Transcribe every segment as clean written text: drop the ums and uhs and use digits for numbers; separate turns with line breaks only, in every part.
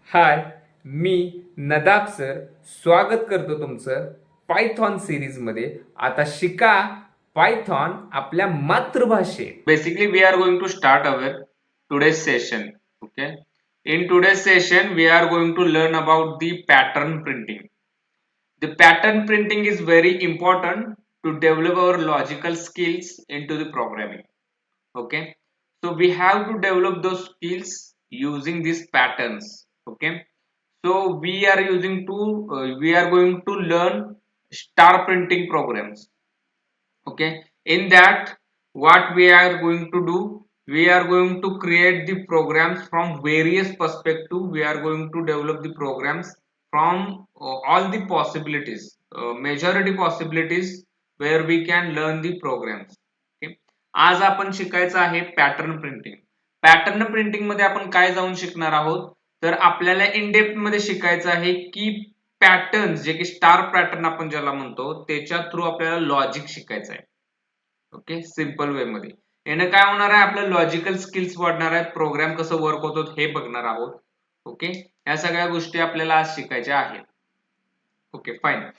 हाय, मी नदाब sir स्वागत करतो तुमचं पायथॉन सिरीजमध्ये. आता शिका पायथॉन आपल्या मातृभाषेत.
Basically, we are going to start our today's session. Okay. In today's session, we are going to learn about the pattern printing. The pattern printing is very important to develop our logical skills into the programming. Okay. So we have to develop those skills using these patterns. Okay. So we are going to learn star printing programs. Okay, in that what we are going to do, we are going to create the programs from various perspective. We are going to develop the programs from all the possibilities, majority possibilities where we can learn the programs. Okay, आज आपण शिकायचं आहे pattern printing. Pattern printing मध्ये आपण काय जाऊन शिकणार आहोत, तर आपल्याला इन डेप्थ मध्ये शिकायचं आहे की पॅटर्न जे की स्टार पॅटर्न आपण ज्याला म्हणतो त्याच्या थ्रू आपल्याला लॉजिक शिकायचं आहे. ओके, सिंपल वे मध्ये यानं काय होणार आहे, आपलं लॉजिकल स्किल्स वाढणार आहेत, प्रोग्राम कसं वर्क होतो हे बघणार आहोत. ओके, या सगळ्या गोष्टी आपल्याला आज शिकायच्या आहेत. Okay fine.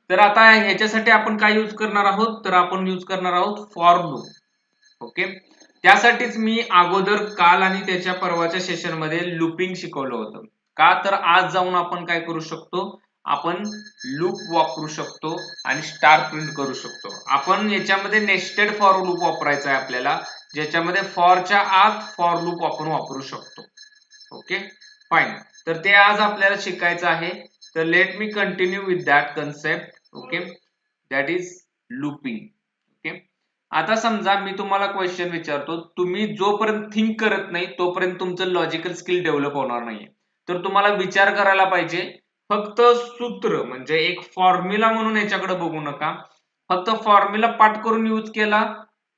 तर आता ह्याच्यासाठी आपण काय यूज करणार आहोत, तर आपण यूज करणार आहोत फॉर लूप. ओके, त्यासाठीच मी अगोदर काल आणि त्याच्या परवाच्या सेशन मध्ये लूपिंग शिकवलं होतं. का तर आज जाऊन आपण काय करू शकतो, आपण लूप वापरू शकतो आणि स्टार प्रिंट करू शकतो. आपण याच्यामध्ये नेस्टेड फॉर लूप वापरायचा आहे आपल्याला, ज्याच्यामध्ये फॉरच्या आत फॉर लूप आपण वापरू शकतो. Okay fine. तर ते आज आपल्याला शिकायचं आहे. तर let me continue with that concept. Okay, that is looping. Okay, आता समजा मी तुम्हाला क्वेश्चन विचारतो, तुम्ही जोपर्यंत थिंक करत नाही तोपर्यंत तुमचं लॉजिकल स्किल डेव्हलप होणार नाहीये. तर तुम्हाला विचार करायला पाहिजे. फक्त सूत्र म्हणजे एक फॉर्म्युला म्हणून याच्याकडे बघू नका. फक्त फॉर्म्युला पाठ करून यूज केला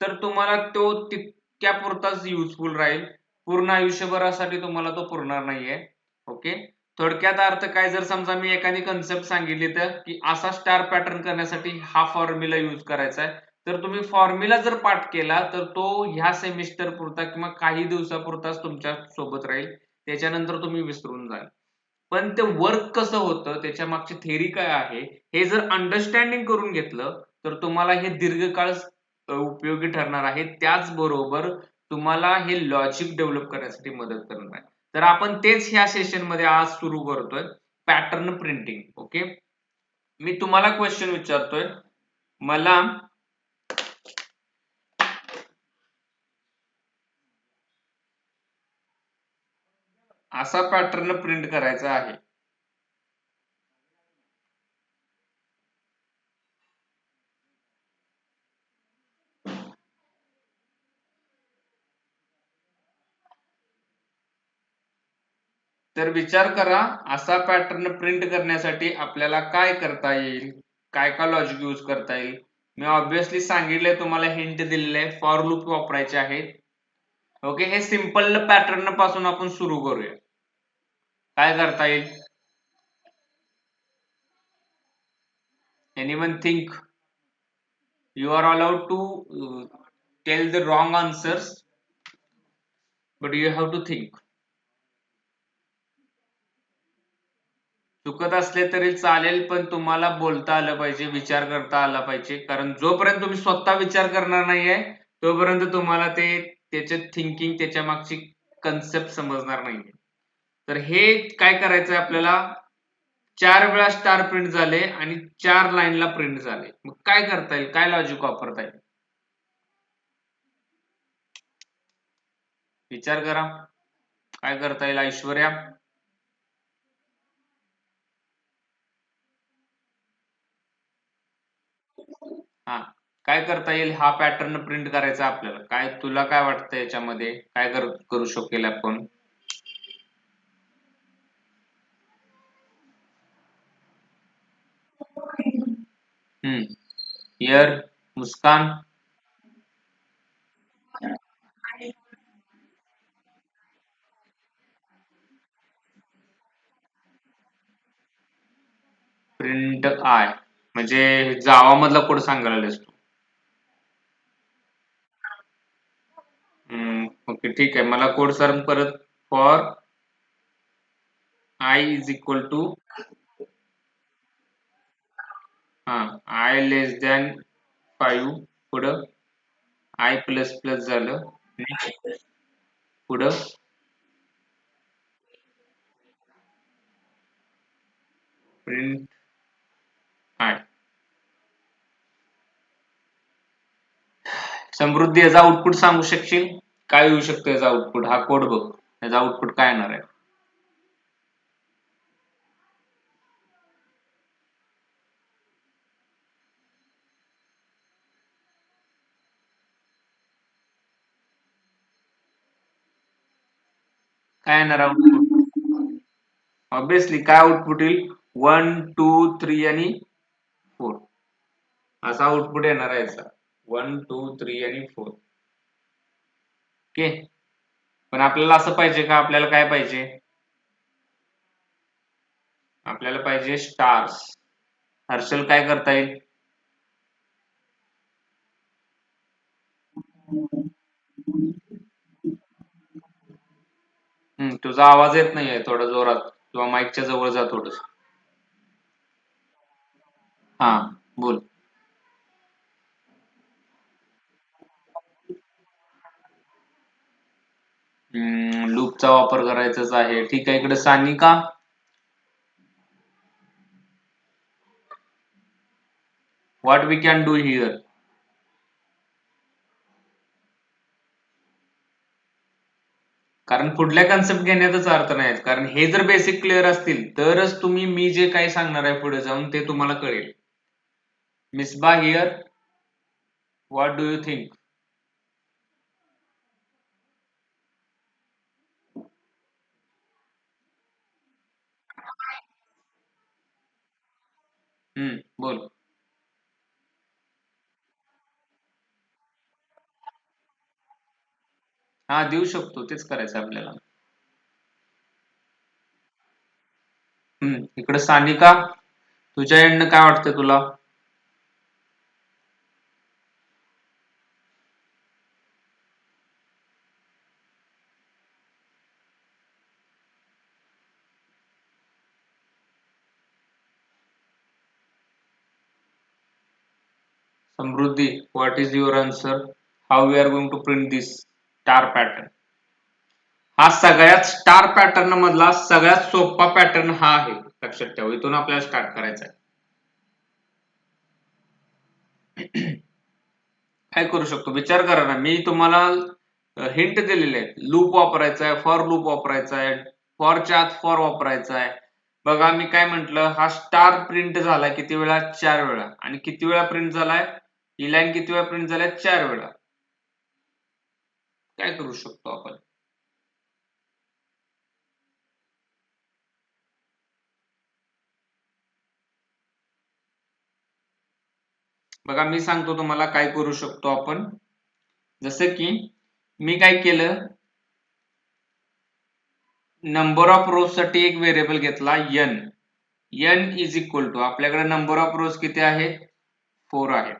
तर तुम्हाला तो तितक्या पुरताच युजफुल राहील. पूर्ण आयुष्यभरासाठी तुम्हाला तो पुरणार नाहीये. ओके, थोडक्यात अर्थ काय, जर समजा मी एखादी कन्सेप्ट सांगितली तर की असा स्टार पॅटर्न करण्यासाठी हा फॉर्म्युला यूज करायचा आहे, तर तुम्ही फॉर्म्युला जर पाठ केला तर तो ह्या सेमिस्टर पुरता किंवा काही दिवसापुरताच तुमच्या सोबत राहील. त्याच्यानंतर तुम्ही विसरून जाल. पण ते वर्क कसं होतं, त्याच्या मागची थेरी काय आहे, हे जर अंडरस्टँडिंग करून घेतलं तर तुम्हाला हे दीर्घकाळ उपयोगी ठरणार आहे. त्याचबरोबर तुम्हाला हे लॉजिक डेव्हलप करण्यासाठी मदत करणार आहे. तर आपण तेच ह्या सेशन मध्ये आज सुरू करतोय, पॅटर्न प्रिंटिंग. ओके, मी तुम्हाला क्वेश्चन विचारतोय, मला असा पॅटर्न प्रिंट करायचा आहे. तर विचार करा, असा पॅटर्न प्रिंट करण्यासाठी आपल्याला काय करता येईल, काय काय लॉजिक यूज करता येईल. मी ऑब्विसली सांगितलंय, तुम्हाला हिंट दिलेलं आहे, फॉर लूप वापरायचे आहेत. ओके, हे सिंपल पॅटर्न पासून आपण सुरू करूया. काय करता येईल, anyone think? You are allowed to tell the wrong answers, but you have to think. चुकत असले तरी चालेल, पण तुम्हाला बोलता आलं पाहिजे, विचार करता आला पाहिजे. कारण जोपर्यंत तुम्ही स्वतः विचार करणार नाहीये तोपर्यंत तुम्हाला त्याचे थिंकिंग, त्याच्या मागची कन्सेप्ट समजणार नाहीये. तर हे काय करायचंय आपल्याला, 4 वेळा स्टार प्रिंट झाले आणि 4 लाईनला प्रिंट झाले. मग काय करता येईल, काय लॉजिक वापरता येईल, विचार करा. काय करता येईल ऐश्वर्या? हा, काय करता येईल, हा पॅटर्न प्रिंट करायचा आपल्याला, काय तुला काय वाटतं याच्यामध्ये काय करू शकेल आपण? Here Muskan. प्रिंट आय म्हणजे जावा मधला कोड सांगायला लागलास तू? ओके ठीक आहे, मला कोड सर परत. For I is equal to I less than 5 पुढं I प्लस प्लस झालं. नेक्स्ट पुढं प्रिंट I. समृद्धी याचा आउटपुट सांगू शकशील? काय येऊ शकतं याचा आउटपुट? हा कोड बघ, याचा आउटपुट काय येणार आहे? काय येणार आउटपुट? ऑब्विसली काय आउटपुट येईल? 1 2 3 आणि 4 असा आउटपुट येणार आहे याचा. 1 2 3 आणि 4. ओके, पण आपल्याला असं पाहिजे का? आपल्याला काय पाहिजे? आपल्याला पाहिजे स्टार्स. हर्षल काय करता येईल? तुझा आवाज येत नाहीये, थोडा जोरात किंवा माईकच्या जवळ जा थोडस. हा, बोल. लूपचा वापर करायचाच आहे. ठीक आहे, इकडे Sanika. What we can do here? कारण पुढल्या कन्सेप्ट घेण्यातच अर्थ नाही, कारण हे जर बेसिक क्लिअर असतील तरच तुम्ही मी जे काही सांगणार आहे पुढे जाऊन ते तुम्हाला कळेल. Misbah here, what do you think? बोल. हा, देऊ शकतो, तेच करायचं आपल्याला. इकडे सानिका, तुझ्या एंडनं काय वाटतं तुला? Samruddhi, what is your answer? How we are going to print this star pattern? हा सगळ्यात स्टार पॅटर्न मधला सगळ्यात सोपा पॅटर्न हा आहे, लक्षात ठेव. इथून आपल्याला स्टार्ट करायचा आहे. काय करू शकतो विचार करा ना. मी तुम्हाला हिंट दिलेले आहेत. लूप वापरायचा आहे, फॉर लूप वापरायचा आहे, फॉरच्या आत फॉर वापरायचा आहे. बघा मी काय म्हंटल, हा स्टार प्रिंट झालाय किती वेळा? 4 वेळा. आणि किती वेळा प्रिंट झालाय? ही लाईन किती वेळा प्रिंट झालाय? 4 वेळा. काय करू शकतो आपण? बघा मी सांगतो तुम्हाला काय करू शकतो आपण. जसं की मी काय केलं, नंबर ऑफ रोज साठी एक व्हेरिएबल घेतला n. n is equal to, आपल्याकडे नंबर ऑफ रोज किती आहे? 4 आहे.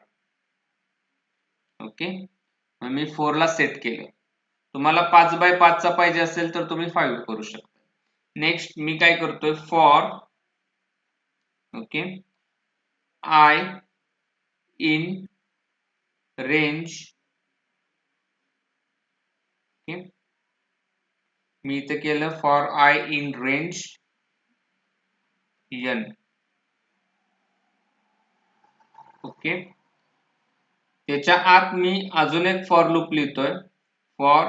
ओके, मग मी 4 ला सेट केलं. तुम्हाला 5 बाय 5 चा पाहिजे असेल तर तुम्ही 5 करू शकता. नेक्स्ट मी काय करतोय, for okay I in range. Okay, मी इथे केलं for I in range n. Okay, त्याच्या आत मी अजून एक फॉर लूप लिहितोय, फॉर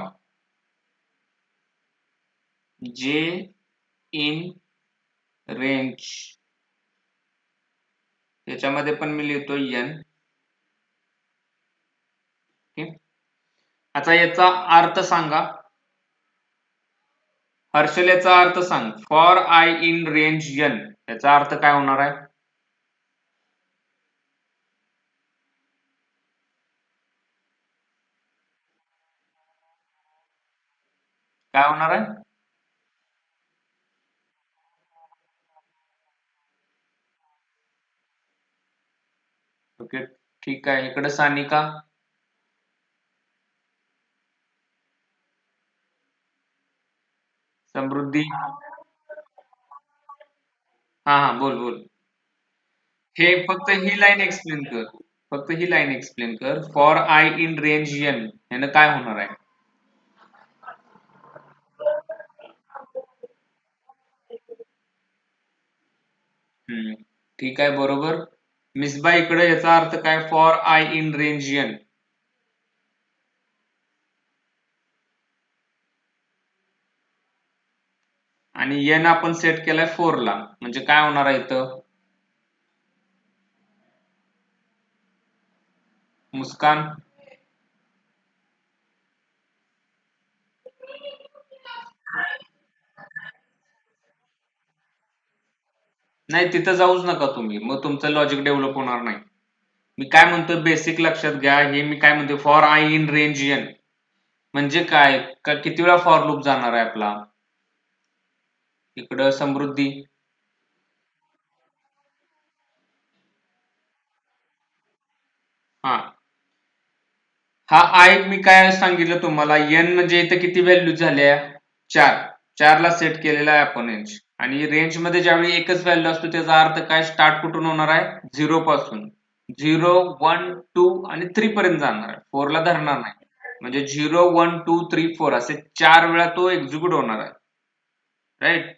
जे इन रेंज. त्याच्यामध्ये पण मी लिहितोय n. ओके, आता याचा अर्थ सांगा. हर्षल याचा अर्थ सांग. For I in range n याचा अर्थ काय होणार आहे? काय होणार आहे? ओके, ठीक आहे. इकडे सानिका. समृद्धी. हा हा, बोल बोल. हे फक्त ही लाईन एक्सप्लेन कर. फक्त ही लाईन एक्सप्लेन कर. For I in range n यानं काय होणार आहे? हम्म, ठीक आहे, बरोबर. मिसबा इकडे याचा अर्थ काय? For I in range n. आणि एन आपण सेट केलाय 4 ला, म्हणजे काय होणार आहे इथं? मुस्कान. नाही, तिथं जाऊच नका तुम्ही, मग तुमचं लॉजिक डेव्हलप होणार नाही. मी काय म्हणतोय बेसिक लक्षात घ्या. हे मी काय म्हणतोय, for I in range n म्हणजे काय? का किती वेळा फॉर लूप जाणार आहे आपला? इकडं समृद्धी. हा हा आय मी काय सांगितलं तुम्हाला, एन म्हणजे इथं किती व्हॅल्यू झाल्या? 4. 4 ला सेट केलेला आहे आपण रेंज. आणि रेंज मध्ये ज्यावेळी एकच व्हॅल्यू असतो त्याचा अर्थ काय? स्टार्ट कुठून होणार आहे? 0 पासून. 0, 1, 2 आणि 3 पर्यंत जाणार आहे. 4 ला धरणार नाही. म्हणजे 0, 1, 2, 3, 4 असे 4 वेळा तो एक्झिक्यूट होणार आहे. राईट?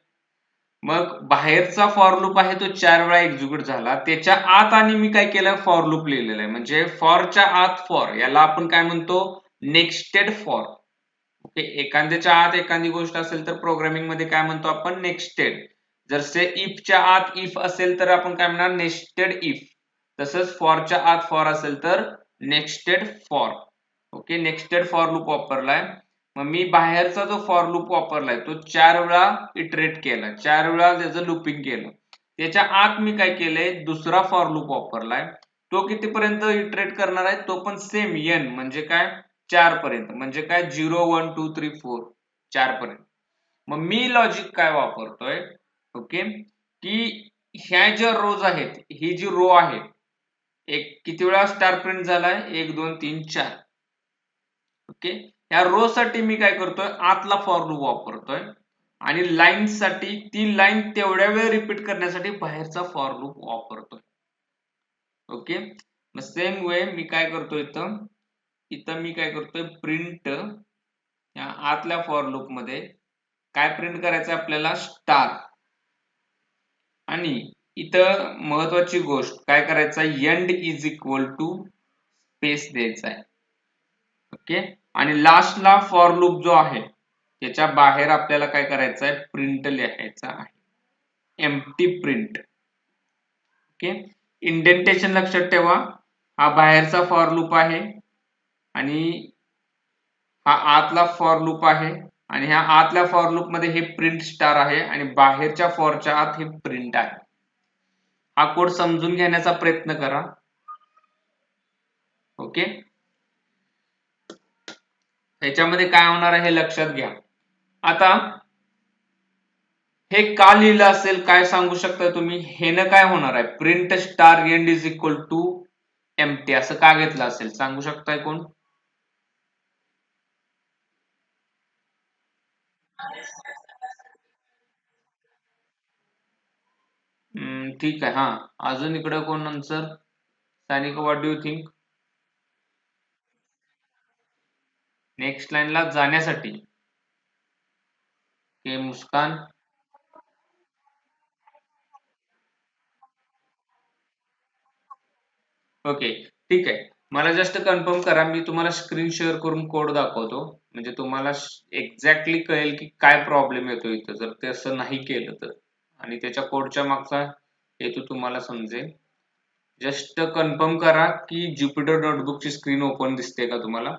मग बाहेरचा फॉर लूप आहे तो 4 वेळा एक्झिक्यूट झाला. त्याच्या आत आणि मी काय केलं? फॉर लूप लिहिलेलं आहे. म्हणजे फॉरच्या आत फॉर, याला आपण काय म्हणतो? Nested for. ओके, एखाद्याच्या आत एखादी गोष्ट असेल तर प्रोग्रामिंग मध्ये काय म्हणतो आपण? नेक्स्टेड. जर से इफच्या आत इफ असेल तर आपण काय म्हणणार? Nested if. तसंच फॉरच्या आत फॉर असेल तर nested for. Okay, nested for loop वापरलाय. मग मी बाहेरचा जो फॉर लूप वापरलाय तो 4 वेळा इटरेट केला, 4 वेळा त्याचं लूपिंग केलं. त्याच्या आत मी काय केलंय? दुसरा फॉर लूप वापरलाय. तो कितीपर्यंत इटरेट करणार आहे? तो पण सेम एन म्हणजे काय? 4 पर्यंत. म्हणजे काय? 0, 1, 2, 3, 4 4 पर्यंत. मग मी लॉजिक काय वापरतोय? ओके, की ह्या ज्या रोज आहेत, ही जी रो आहे, एक किती वेळा स्टार प्रिंट झालाय? 1, 2, 3, 4. ओके, या रो साठी मी काय करतोय? आतला फॉर लूप वापरतोय. आणि लाईन साठी ती लाईन तेवढ्या वेळ रिपीट करण्यासाठी बाहेरचा फॉर लूप वापरतोय. ओके, मग सेम वे मी काय करतोय इथं? इथं मी काय करतोय? प्रिंट या आतल्या फॉर लूप मध्ये काय प्रिंट करायचं आपल्याला? स्टार. आणि इथं महत्वाची गोष्ट काय करायचं? End is equal to space द्यायचा आहे. ओके, आणि लास्टला फॉर लूप जो आहे त्याच्या बाहेर आपल्याला काय करायचं आहे? प्रिंट लिहायचा आहे. Empty print. ओके, इंडेंटेशन लक्षात ठेवा. हा बाहेरचा फॉर लूप आहे आणि हा आतला फॉर लूप आहे. आणि ह्या आतल्या फॉर लूप मध्ये हे प्रिंट स्टार आहे आणि बाहेरच्या फॉरच्या आत हे प्रिंट आहे. हा कोड समजून घेण्याचा प्रयत्न करा. ओके, ह्याच्यामध्ये काय होणार आहे हे लक्षात घ्या. आता हे का लिहिलं असेल? काय सांगू शकता तुम्ही? हे न काय होणार आहे? Print star end is equal to empty असं का घेतलं असेल? सांगू शकताय कोण? ठीक आहे. हा, अजून इकडे कोण answer? Sanika, what do you think? Next लाईनला जाण्यासाठी. के मुस्कान. ओके, ठीक आहे. मला जस्ट कन्फर्म करा. मी तुम्हाला स्क्रीन शेअर करून कोड दाखवतो, म्हणजे तुम्हाला एक्झॅक्टली कळेल की काय प्रॉब्लेम येतो इथं, जर ते असं नाही केलं तर. आणि त्याच्या कोडच्या मागचा हेतू तुम्हाला समजेल. जस्ट कन्फर्म करा की ज्युपिटर नोटबुकची स्क्रीन ओपन दिसते का तुम्हाला?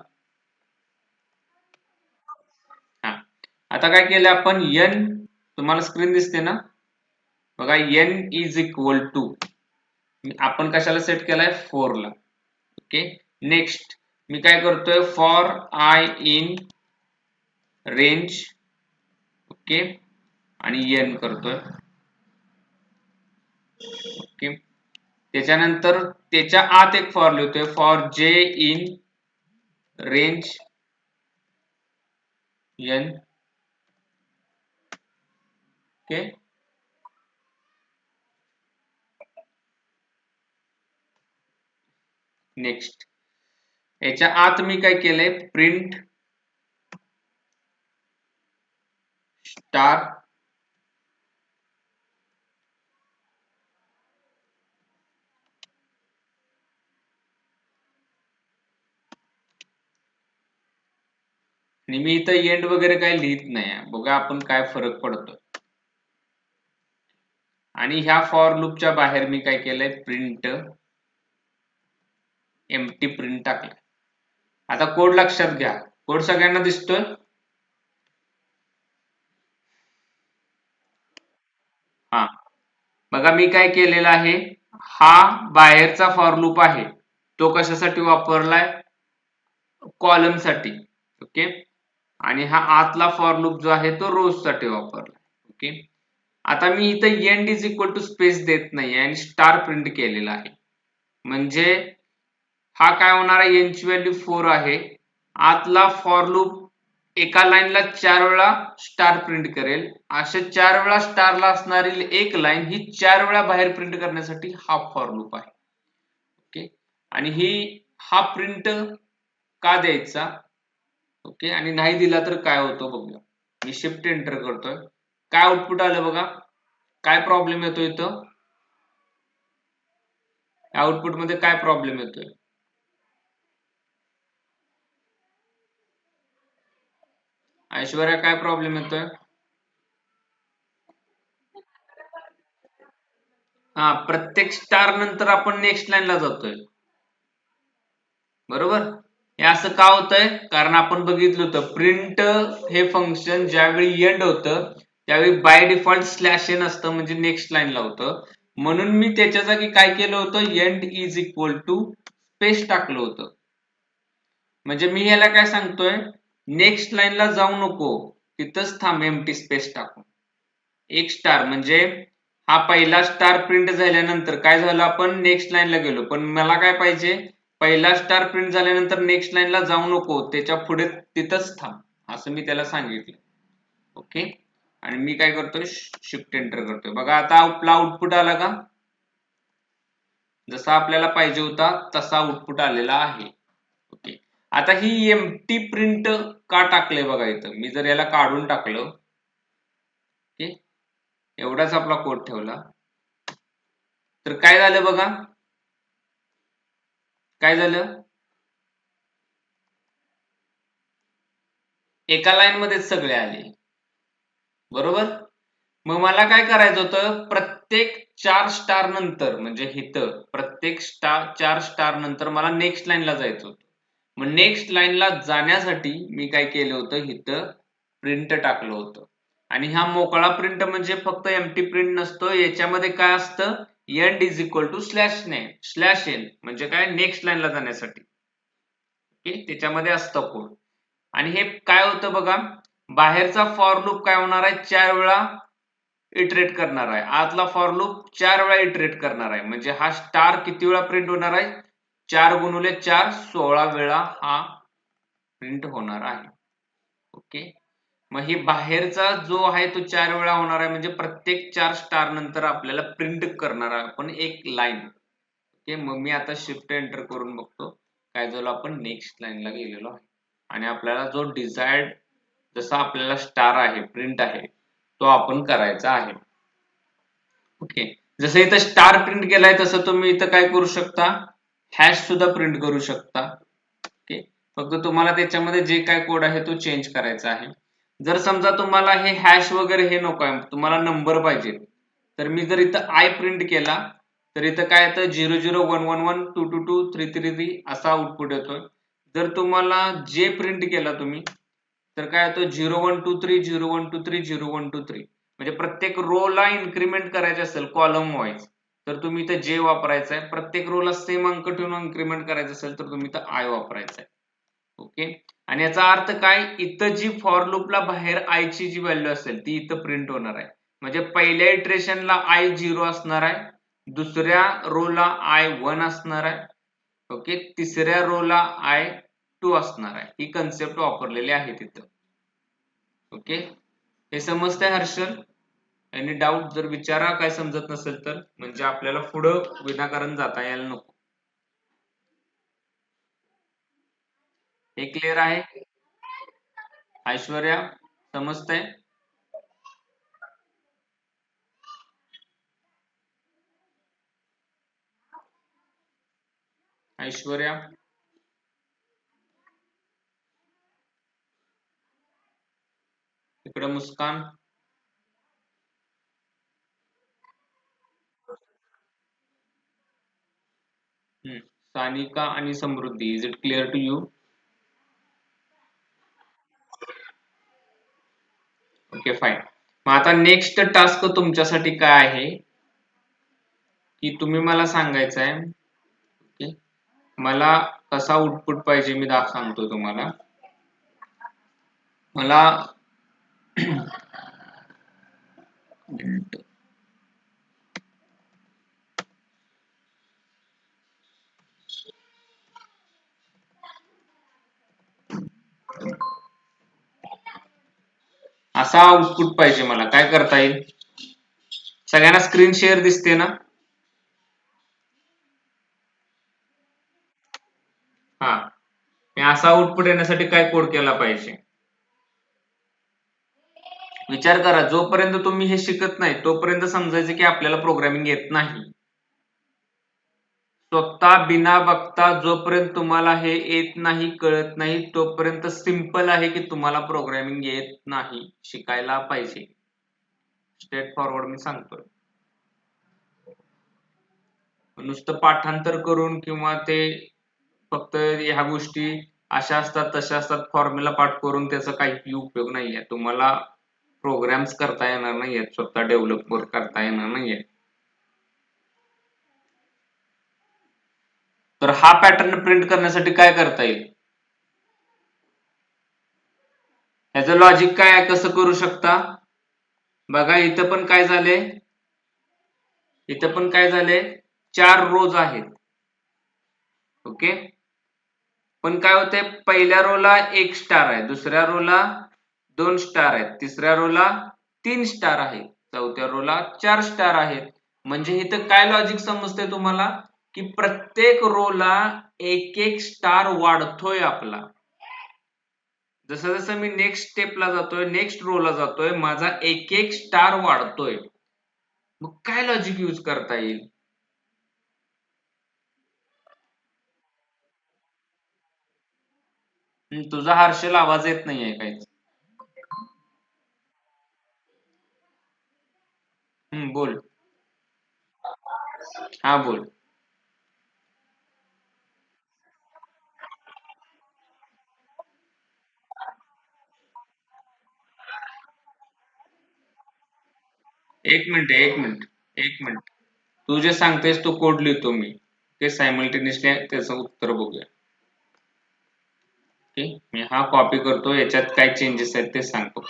हा, आता काय केलं आपण? एन, तुम्हाला स्क्रीन दिसते ना? बघा, एन इज इक्वल टू आपण कशाला सेट केलाय? 4 ला. ओके, नेक्स्ट मी काय करतोय? For I in range. Okay, आणि एन करतोय. ओके, त्याच्यानंतर त्याच्या आत एक फॉर लिहितोय. फॉर जे in range n. Okay, next याच्या आत मी काय केलंय, प्रिंट स्टार आणि मी इथं एंड वगैरे काय लिहित नाही. बघा आपण काय फरक पडतो. आणि ह्या फॉर लूपच्या बाहेर मी काय केलंय, प्रिंट एम्प्टी प्रिंट टाकलं. आता कोड लक्षात घ्या, कोड सगळ्यांना दिसतोय. हा बघा मी काय केलेलं आहे, हा बाहेरचा फॉर लूप आहे तो कशासाठी वापरलाय, कॉलम साठी. ओके, आणि हा आतला फॉर लूप जो आहे तो रोज साठी वापरलाय. ओके, आता मी इथं end is equal to space देत नाही आणि स्टार प्रिंट केलेला आहे. म्हणजे हा काय होणार आहे, एन ची व्हॅल्यू 4 आहे. आतला फॉर लूप एका लाईनला 4 वेळा स्टार प्रिंट करेल. अशा 4 वेळा स्टारला असणारी एक लाईन ही 4 वेळा बाहेर प्रिंट करण्यासाठी हा फॉर लूप आहे. ओके, आणि हा प्रिंट का द्यायचा. ओके, आणि नाही दिला तर काय होतं बघूया. मी शिफ्ट एंटर करतोय, काय आउटपुट आलं बघा. काय प्रॉब्लेम येतो इथं, आउटपुट मध्ये काय प्रॉब्लेम येतोय. ऐश्वर्या काय प्रॉब्लेम येतोय. हा, प्रत्येक स्टार नंतर आपण नेक्स्ट लाईनला जातोय. बरोबर, हे असं का होतंय, कारण आपण बघितलं होतं प्रिंट हे फंक्शन ज्यावेळी एंड होतं त्यावेळी बाय डिफॉल्ट स्लॅश एन असतं, म्हणजे नेक्स्ट लाईनला होतं. म्हणून मी त्याच्या जागी काय केलं होतं, end is equal to space टाकलं होतं. म्हणजे मी याला काय सांगतोय, नेक्स्ट लाईनला जाऊ नको, तिथंच थांब एम्प्टी स्पेस टाकून. एक स्टार म्हणजे हा पहिला स्टार प्रिंट झाल्यानंतर काय झालं, आपण नेक्स्ट लाईनला गेलो. पण मला काय पाहिजे, पहिला स्टार प्रिंट झाल्यानंतर नेक्स्ट लाईनला जाऊ नको, त्याच्या पुढे तिथंच थांब, असं मी त्याला सांगितलं. ओके, आणि मी काय करतोय, शिफ्ट एंटर करतोय. बघा आता आपला आउटपुट आला का, जसा आपल्याला पाहिजे होता तसा आउटपुट आलेला आहे. ओके, आता ही एम्प्टी प्रिंट का टाकले बघा इथं. मी जर याला काढून टाकलं, ओके, एवढाच आपला कोड ठेवला तर काय झालं बघा, काय झालं, एका लाईन मध्येच सगळे आले. बरोबर, मग मला काय करायचं होतं, प्रत्येक 4 स्टार नंतर, म्हणजे इथं प्रत्येक 4 स्टार नंतर मला नेक्स्ट लाईनला जायचं होतं. मग नेक्स्ट लाईनला जाण्यासाठी मी काय केलं होतं, इथं प्रिंट टाकलं होतं. आणि हा मोकळा प्रिंट म्हणजे फक्त एम्प्टी प्रिंट नसतो, याच्यामध्ये काय असतं, end is equal to slash n म्हणजे काय, नेक्स्ट लाईनला जाण्यासाठी. ओके, त्याच्यामध्ये असतं कोड. आणि हे काय होतं बघा, बाहेरचा फॉर लूप काय होणार आहे, 4 वेळा इटरेट करणार आहे. आतला फॉर लूप 4 वेळा इटरेट करणार आहे. म्हणजे हा स्टार किती वेळा प्रिंट होणार आहे, 4 गुणिले 4 16 वेळा हा प्रिंट होणार आहे. ओके, मग ही बाहेरचा जो आहे तो 4 वेळा होणार आहे, म्हणजे प्रत्येक 4 स्टार नंतर आपल्याला प्रिंट करणार आहे आपण एक लाईन. ओके, मग मी आता शिफ्ट एंटर करून बघतो काय झालं, आपण नेक्स्ट लाईनला गेलेलो आहे. आणि आपल्याला जो डिझायर्ड जसा आपल्याला स्टार आहे, प्रिंट आहे, तो आपण करायचा आहे. ओके, जसं इथं स्टार प्रिंट केलाय तसं तुम्ही इथं काय करू शकता, हॅश सुद्धा प्रिंट करू शकता. ओके, फक्त तुम्हाला त्याच्यामध्ये जे काय कोड आहे तो चेंज करायचा आहे. जर समजा तुम्हाला हे हॅश वगैरे हे नको आहे, तुम्हाला नंबर पाहिजे, तर मी जर इथं आय प्रिंट केला तर इथं काय येतं, 0011122233 असा आउटपुट येतोय. जर तुम्हाला जे प्रिंट केला तुम्ही तर काय येतं, 0123 म्हणजे प्रत्येक रो ला इन्क्रीमेंट करायचे असेल कॉलम वाईज तर तुम्ही इथं जे वापरायचं आहे. प्रत्येक रो ला सेम अंक ठेवून इन्क्रीमेंट करायचं असेल तर तुम्ही इथं आय वापरायचं आहे. ओके, आणि याचा अर्थ काय, इथं जी फॉर लूपला बाहेर आय ची जी व्हॅल्यू असेल ती इथं प्रिंट होणार आहे. म्हणजे पहिल्या इटरेशनला आय 0 असणार आहे, दुसऱ्या रोला आय 1 असणार आहे. ओके, तिसऱ्या रोला आय 2 असणार आहे. ही कन्सेप्ट वापरलेली आहे तिथं. ओके, हे समजतंय हर्षल, एनी डाऊट, जर विचारा काय समजत नसेल तर, म्हणजे आपल्याला पुढं विनाकारण जाता यायला नको. हे क्लिअर आहे? ऐश्वर्या समजतंय? ऐश्वर्या इकडे मुस्कान सानिका आणि Samruddhi is it clear to you? Okay fine. मग आता नेक्स्ट टास्क तुमच्यासाठी काय आहे की तुम्ही मला सांगायचं आहे ओके मला कसा आउटपुट पाहिजे मी सांगतो तुम्हाला. मला असा आउटपुट पाहिजे. मला काय करता येईल? सगळ्यांना स्क्रीन शेअर दिसते ना? हा. मी असा आउटपुट येण्यासाठी काय कोड केला पाहिजे? विचार करा. जोपर्यंत तुम्ही हे शिकत नाही तोपर्यंत समजायचं की आपल्याला प्रोग्रामिंग येत नाही. स्वतः बिना बघता जोपर्यंत तुम्हाला हे येत नाही कळत नाही तोपर्यंत सिंपल आहे की तुम्हाला प्रोग्रामिंग येत नाही. शिकायला पाहिजे. स्ट्रेट फॉरवर्ड मी सांगतोय. नुसतं पाठांतर करून किंवा ते फक्त ह्या गोष्टी अशा असतात तशा असतात फॉर्म्युला पाठ करून त्याचा काही उपयोग नाहीये. तुम्हाला प्रोग्राम्स करता येणार नाहीयेत. स्वतः डेव्हलप करता येणार नाहीये. तर हा पॅटर्न प्रिंट करण्यासाठी काय करता येईल? याचं लॉजिक काय आहे? कसं करू शकता? बघा इथं पण काय झालंय? इथं पण काय झालंय? 4 रोज आहेत. ओके. पण काय होतंय? पहिल्या रोला 1 स्टार आहे, दुसऱ्या रोला 2 स्टार आहेत, तिसऱ्या रोला 3 स्टार आहेत, चौथ्या रोला 4 स्टार आहेत. म्हणजे इथं काय लॉजिक समजतंय तुम्हाला? की प्रत्येक रोला एक एक स्टार वाढतोय आपला. जसं जसं मी नेक्स्ट स्टेपला जातोय, नेक्स्ट रोला जातोय, माझा एक एक स्टार वाढतोय. मग काय लॉजिक यूज करता येईल? तुझा हर्षल आवाज येत नाहीये काहीच. बोल. हा बोल. एक मिनिट. तू जे सांगतेस तो कोड लिहितो मी. ते सायमल्टेनियसली त्याचं उत्तर बघूया. ओके. मी हा कॉपी करतो. याच्यात काय चेंजेस आहेत ते सांगतो.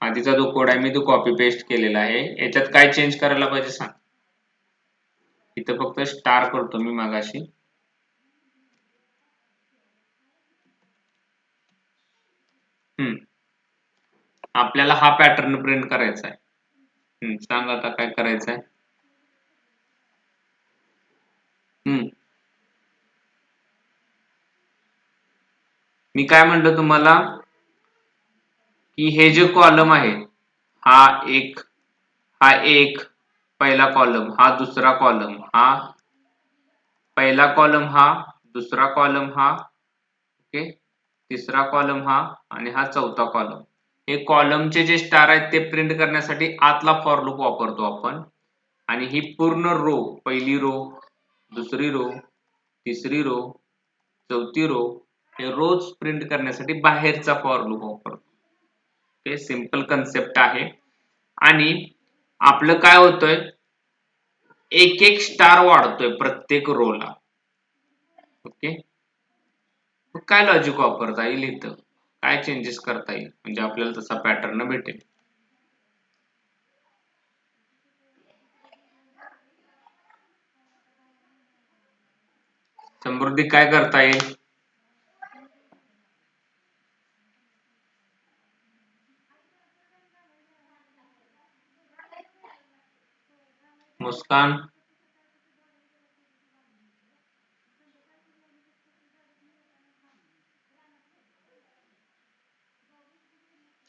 आधीचा जो कोड आहे मी तो कॉपी पेस्ट केलेला आहे. याच्यात काय चेंज करायला पाहिजे सांग. इथं फक्त स्टार करतो मी मागाशी. आपल्याला हा पॅटर्न प्रिंट करायचा आहे. सांग आता काय करायचं आहे. मी काय म्हणतो तुम्हाला की हे जे कॉलम आहे हा एक पहिला कॉलम, हा दुसरा कॉलम, हा पहिला कॉलम, हा दुसरा कॉलम, हा ओके तिसरा कॉलम, हा आणि हा चौथा कॉलम. हे कॉलमचे जे स्टार आहेत ते प्रिंट करण्यासाठी आतला फॉर लूप वापरतो आपण. आणि ही पूर्ण रो, पहिली रो, दुसरी रो, तिसरी रो, चौथी रो हे रोज प्रिंट करण्यासाठी बाहेरचा फॉर लूप वापरतो. हे सिंपल कन्सेप्ट आहे. आणि आपलं काय होतंय? एक एक स्टार वाढतोय प्रत्येक रोला. ओके. काय लॉजिक वापरता येईल इथं? काय चेंजेस करता येईल म्हणजे आपल्याला तसा पॅटर्न भेटेल? समृद्धी काय करता येईल? मुस्कान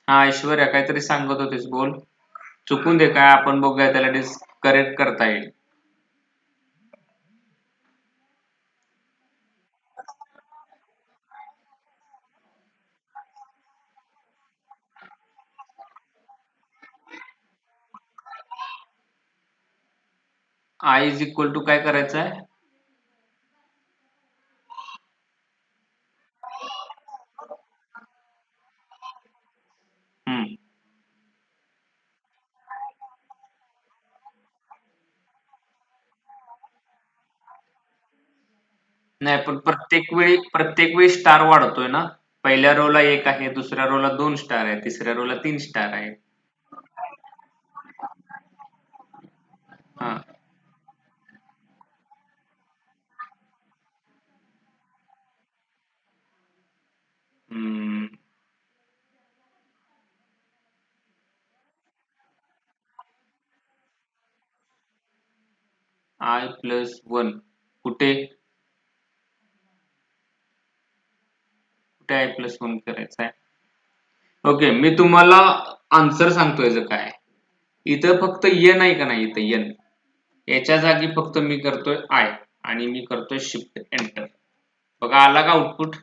हा ऐश्वर्या काहीतरी सांगत होतीस, बोल. चुकून दे काय, आपण बघूया त्याला करेक्ट करता येईल. आय इज इक्वल टू काय करायचं आहे? हम्म. नाही, पण प्रत्येक वेळी स्टार वाढतोय ना. पहिल्या रोला 1 आहे, दुसऱ्या रोला 2 स्टार आहे, तिसऱ्या रोला 3 स्टार आहे. हा. हम्म. I+1 कुठे कुठे I+1 करायचं आहे? ओके, मी तुम्हाला आन्सर सांगतोय याचं काय. इथं फक्त n आहे का नाही, इथं n, याच्या जागी फक्त मी करतोय I आणि मी करतोय शिफ्ट एंटर. बघा आला का आउटपुट?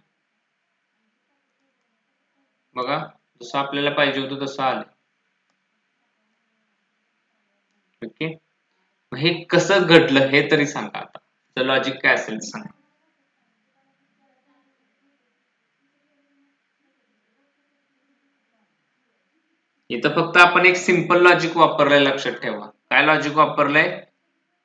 बघा, जसं आपल्याला पाहिजे होतं तसं आलं. ओके, हे कसं घडलं हे तरी सांगा आता. लॉजिक काय असेल सांगा. इथं फक्त आपण एक सिंपल लॉजिक वापरलंय, लक्षात ठेवा. काय लॉजिक वापरलंय?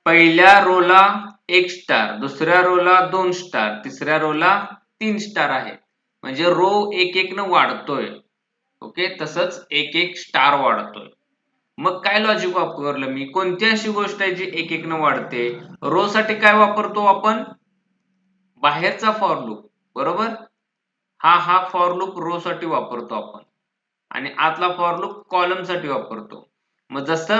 पहिल्या रोला 1 स्टार, दुसऱ्या रोला 2 स्टार, तिसऱ्या रोला 3 स्टार आहे. म्हणजे रो एक एक न वाढतोय. ओके, तसंच एक एक स्टार वाढतोय. मग काय लॉजिक वापरलं मी? कोणती अशी गोष्ट आहे जी एक एक न वाढते? रो साठी काय वापरतो आपण? बाहेरचा फॉर लूप, बरोबर. हा फॉर लूप रो साठी वापरतो आपण, आणि आतला फॉर लूप कॉलम साठी वापरतो. मग जसं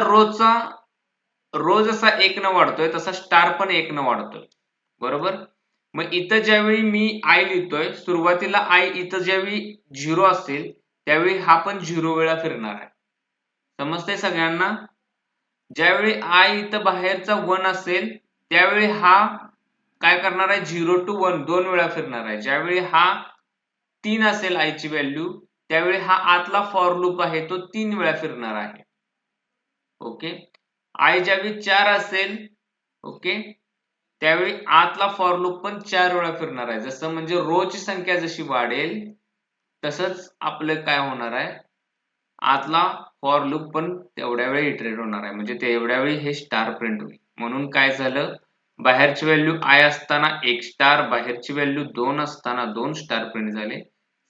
रो जसा 1 न वाढतोय तसा स्टार पण 1 न वाढतोय, बरोबर. मग इथं ज्यावेळी मी आय लिहितोय, सुरुवातीला आय इथं ज्यावेळी 0 असेल त्यावेळी हा पण 0 वेळा फिरणार आहे. समजतंय सगळ्यांना? ज्यावेळी आय इथं बाहेरचा 1 असेल त्यावेळी हा काय करणार आहे? 0 to 1 2 वेळा फिरणार आहे. ज्यावेळी हा 3 असेल आय ची व्हॅल्यू, त्यावेळी हा आतला फॉर लूप आहे तो 3 वेळा फिरणार आहे. ओके, आय ज्यावेळी 4 असेल, ओके, त्यावेळी आतला फॉर लूप पण 4 वेळा फिरणार आहे. जसं म्हणजे रो ची संख्या जशी वाढेल तसंच आपलं काय होणार आहे? आतला फॉर लूप पण तेवढ्या वेळी इटरेट होणार आहे. म्हणजे तेवढ्या वेळी हे स्टार प्रिंट होईल. म्हणून काय झालं? बाहेरची व्हॅल्यू आय असताना 1 स्टार, बाहेरची व्हॅल्यू 2 असताना 2 स्टार प्रिंट झाले.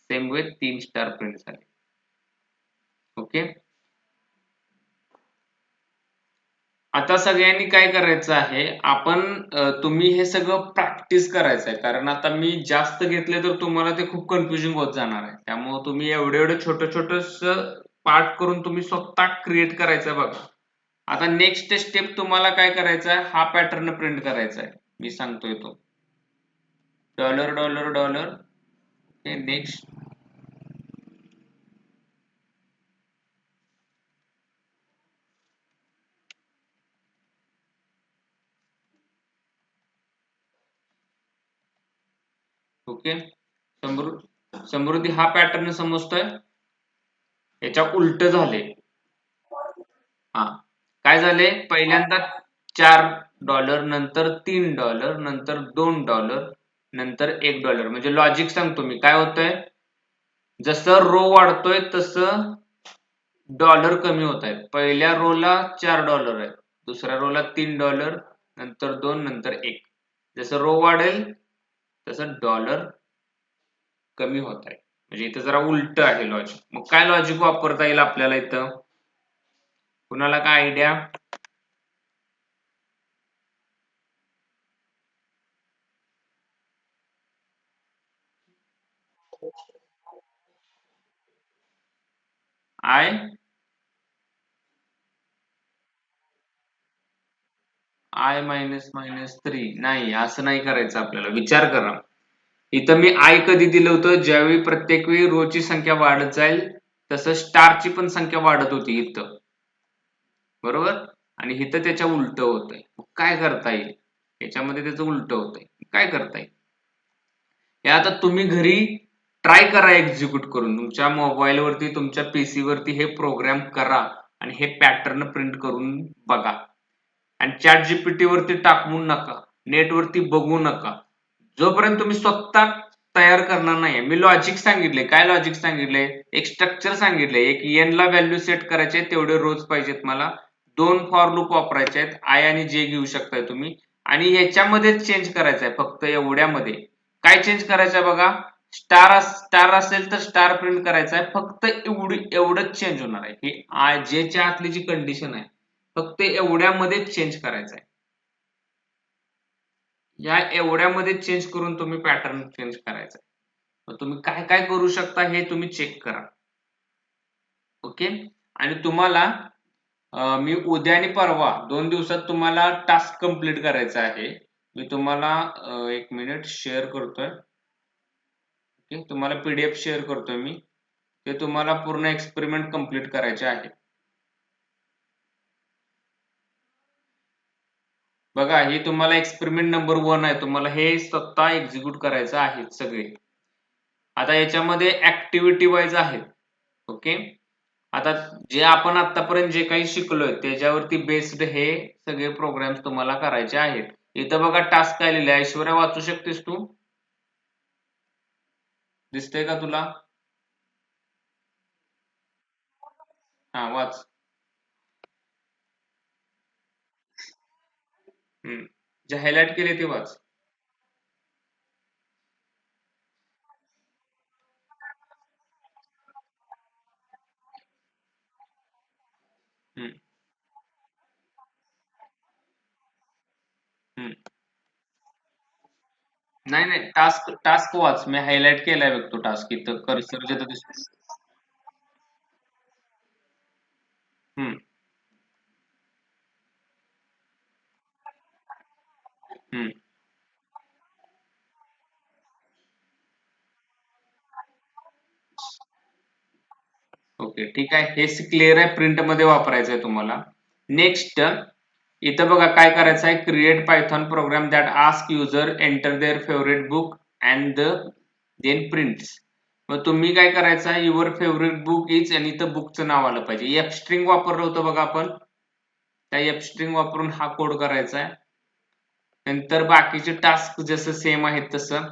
सेम वे 3 स्टार प्रिंट झाले. ओके, आता सगळ्यांनी काय करायचं आहे, आपण तुम्ही हे सगळं प्रॅक्टिस करायचं आहे. कारण आता मी जास्त घेतले तर तुम्हाला ते खूप कन्फ्युजिंग होत जाणार आहे. त्यामुळे तुम्ही एवढं एवढं छोटं छोटं पार्ट करून तुम्ही स्वतः क्रिएट करायचं बघा. आता नेक्स्ट स्टेप तुम्हाला काय करायचं आहे? हा पॅटर्न प्रिंट करायचा आहे. मी सांगतोय तो dollar dollar dollar. Okay, next. Okay, Samruddhi हा पॅटर्न समजतोय? याच्या उलट झाले. हा, काय झाले? पहिल्यांदा $4, नंतर $3, नंतर $2, नंतर $1. म्हणजे लॉजिक सांगतो मी काय होतंय. जसं रो वाढतोय तसं डॉलर कमी होत आहेत. पहिल्या रोला $4 आहेत, दुसऱ्या रोला $3, नंतर 2, नंतर 1. जसं रो वाढेल तसं डॉलर कमी होत आहे. म्हणजे इथं जरा उलट आहे लॉजिक. मग काय लॉजिक वापरता येईल आपल्याला इथं? कुणाला काय आयडिया? I-3 नाही, असं नाही करायचं आपल्याला. विचार करा. इथं मी आय कधी दिलं होतं? ज्यावेळी प्रत्येक वेळी रो ची संख्या वाढत जाईल तसं स्टारची पण संख्या वाढत होती इथं, बरोबर, आणि इथं त्याच्या उलट होतंय. मग काय करता येईल, याच्यामध्ये त्याचं उलट होतंय, काय करता येईल हे आता तुम्ही घरी ट्राय करा एक्झिक्यूट करून. तुमच्या मोबाईल वरती, तुमच्या पीसी वरती हे प्रोग्राम करा आणि हे पॅटर्न प्रिंट करून बघा. आणि चॅट जीपीटी वरती टाकवून नका, नेट वरती बघू नका, जोपर्यंत तुम्ही स्वतः तयार करणार नाही. मी लॉजिक सांगितले, काय लॉजिक सांगितले, एक स्ट्रक्चर सांगितले, एक एन ला व्हॅल्यू सेट करायचे तेवढे रोज पाहिजेत मला, 2 फॉर लूप वापरायचे आहेत, आय आणि जे घेऊ शकताय तुम्ही, आणि याच्यामध्येच चेंज करायचंय फक्त एवढ्यामध्ये. काय चेंज करायचंय बघा, स्टार असेल तर स्टार प्रिंट करायचा आहे, फक्त एवढंच चेंज होणार आहे. ही आय जे च्या आतली जी कंडिशन आहे फक्त एवढ्यामध्येच चेंज करायचा आहे. या एवढ्यामध्ये चेंज करून तुम्ही पॅटर्न चेंज करायचा आहे. मग तुम्ही काय काय करू शकता हे तुम्ही चेक करा. ओके, आणि तुम्हाला मी उद्या आणि परवा 2 दिवसात तुम्हाला टास्क कंप्लीट करायचा आहे. मी तुम्हाला 1 मिनिट शेअर करतोय. ओके, तुम्हाला पीडीएफ शेअर करतोय मी, ते तुम्हाला पूर्ण एक्सपेरिमेंट कंप्लीट करायचे आहे. बघा, हे तुम्हाला एक्सपेरिमेंट नंबर 1 आहे. तुम्हाला हे स्वतः एक्झिक्यूट करायचं आहे सगळे. आता याच्यामध्ये ऍक्टिव्हिटी वाईज आहेत. ओके, आता जे आपण आतापर्यंत जे काही शिकलोय त्याच्यावरती बेस्ड हे सगळे प्रोग्राम्स तुम्हाला करायचे आहेत. इथं बघा टास्क काय लिहिले, ऐश्वर्या वाचू शकतेस तू, दिसतंय का तुला? हा, वाच. जे हायलाइट केले ते वाच. हम्म, हम्म. नाही नाही, टास्क टास्क वाच, मी हायलाइट केलाय बघ तो टास्क, इथं कर्सर जिथं दिसतो. हम्म, हम्म. ओके, ठीक आहे, हे क्लिअर आहे. प्रिंट मध्ये वापरायचं आहे तुम्हाला. नेक्स्ट, इथं बघा काय करायचं आहे, create Python program that ask user enter their favourite book and then prints. मग तुम्ही काय करायचं आहे, युअर फेवरेट बुक इज, आणि इथं बुकचं नाव आलं पाहिजे. एफ स्ट्रिंग वापरलं होतं बघा आपण, त्या एफ स्ट्रिंग वापरून हा कोड करायचा आहे. नंतर बाकीचे टास्क जसं सेम आहेत तसं.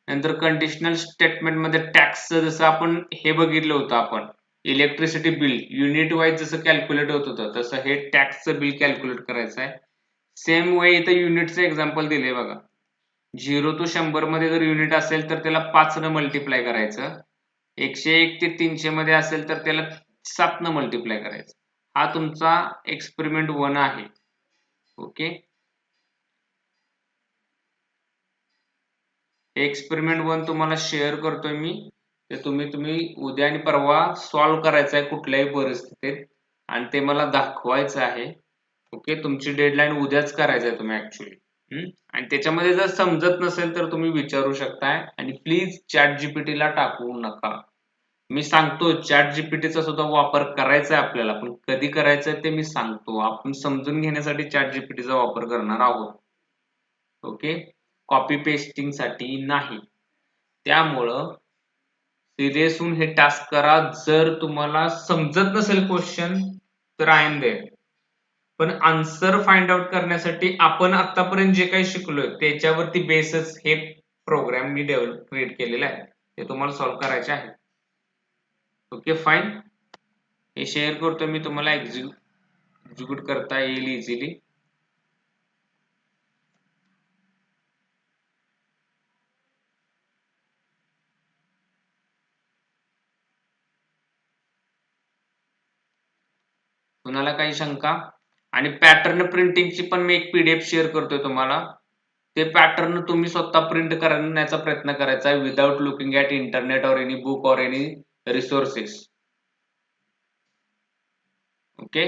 नंतर कंडिशनल स्टेटमेंट मध्ये टॅक्स, जसं आपण हे बघितलं होतं, आपण इलेक्ट्रिसिटी बिल युनिट वाईज जसं कॅल्क्युलेट होत होतं तसं हे टॅक्सचं बिल कॅल्क्युलेट करायचं आहे. सेम वे इथं युनिटचं एक्झाम्पल दिले बघा, 0 to 100 मध्ये जर युनिट असेल तर त्याला 5 न मल्टिप्लाय करायचं, 101 ते 300 मध्ये असेल तर त्याला 7 न मल्टिप्लाय करायचं. हा तुमचा एक्सपेरिमेंट 1 आहे. ओके, एक्सपेरिमेंट 1 तुम्हाला शेअर करतोय मी, ते तुम्ही उद्या आणि परवा सॉल्व्ह करायचं आहे कुठल्याही परिस्थितीत, आणि ते मला दाखवायचं आहे. ओके, तुमची डेडलाईन उद्याच करायचं आहे तुम्ही ऍक्च्युली. आणि त्याच्यामध्ये जर समजत नसेल तर तुम्ही विचारू शकताय, आणि प्लीज चॅट जीपीटीला टाकवू नका. मी सांगतो चॅट जीपीटीचा सुद्धा वापर करायचा आहे आपल्याला, पण कधी करायचा आहे ते मी सांगतो. आपण समजून घेण्यासाठी चॅट जीपीटीचा वापर करणार आहोत. ओके, कॉपी पेस्टिंग साठी नाही. त्यामुळं सिरियस होऊन हे टास्क करा. जर तुम्हाला समजत नसेल क्वेश्चन तर आय एम देअर, पण आन्सर फाइंड आउट करण्यासाठी आपण आतापर्यंत जे काही शिकलोय त्याच्यावरती बेसच हे प्रोग्राम मी डेव्हलप क्रिएट केलेला आहे, ते तुम्हाला सॉल्व्ह करायचे आहे. Okay, fine. हे शेअर करतो मी तुम्हाला, एक्झिक्यूट करता येईल इझिली. कुणाला काही शंका? आणि पॅटर्न प्रिंटिंगची पण मी एक पीडीएफ शेअर करतोय तुम्हाला. ते पॅटर्न तुम्ही स्वतः प्रिंट करण्याचा प्रयत्न करायचा आहे, without looking at internet or any book or any resources. Okay,